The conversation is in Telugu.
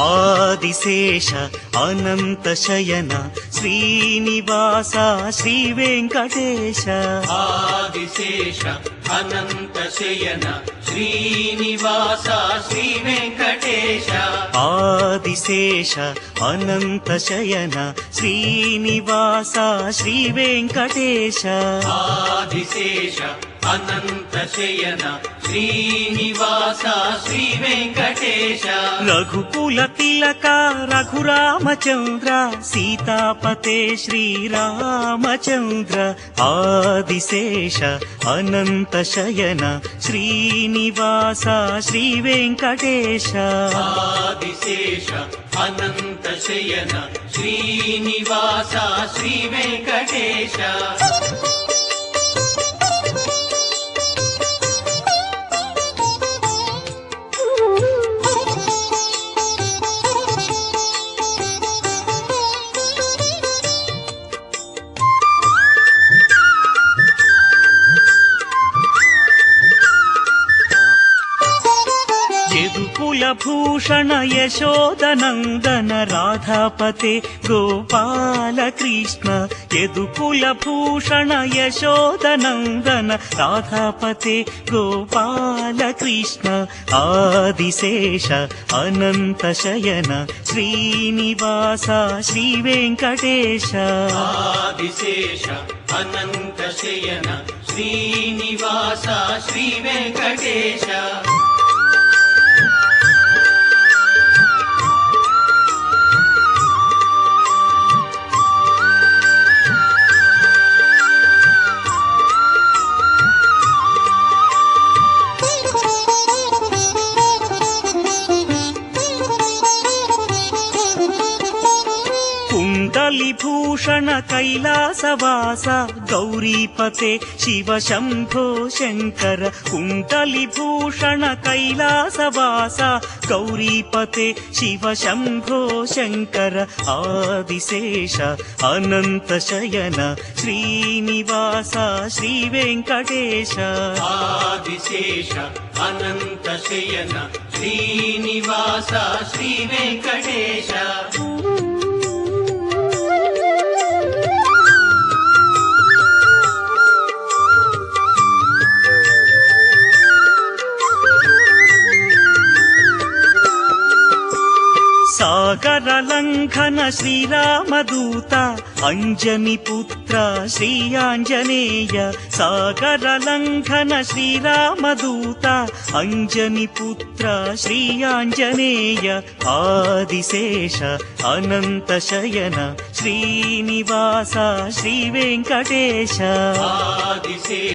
ఆదిశేష అనంత శయన శ్రీనివాస శ్రీ వెంకటేశ ఆదిశేష అనంత శయన శ్రీనివాస శ్రీ వెంకటేశ ఆదిశేష అనంత శయన శ్రీనివాస శ్రీ వెంకటేశ ఆదిశేష అనంత శయన శ్రీనివాస శ్రీ వెంకటేశ రఘుకుల తిలక రఘురామచంద్ర సీతాపతే శ్రీరామచంద్ర ఆదిశేష అనంత శయన శ్రీనివాస శ్రీ వెంకటేశ ఆదిశేష అనంత శయన శ్రీనివాస శ్రీ వెంకటేశ కులభూషణ యశోదనందన రాధాపతే గోపాలకృష్ణ యదుకులభూషణ యశోదనందన రాధాపతే గోపాలకృష్ణ ఆదిశేష అనంత శయన శ్రీనివాస శ్రీ వెంకటేశ ఆదిశేష అనంత శయన శ్రీనివాస శ్రీ వెంకటేశ कुण्डलिभूषण कैलासवास गौरीपते शिव शम्भो शङ्कर कुण्डलिभूषण कैलासवास गौरीपते शिव शम्भो शङ्कर आदिशेष अनन्त शयन श्रीनिवास श्री वेङ्कटेश आदिशेष अनन्त शयन श्रीनिवास श्री वेङ्कटेश सागर लंघन श्रीरामदूत अंजनी पुत्र श्री आंजनेय सागर लंघन श्रीरामदूत अंजनी पुत्र श्री आंजनेय आदिशेष अनंत शयन श्रीनिवास श्री वेंकटेश आदिशेष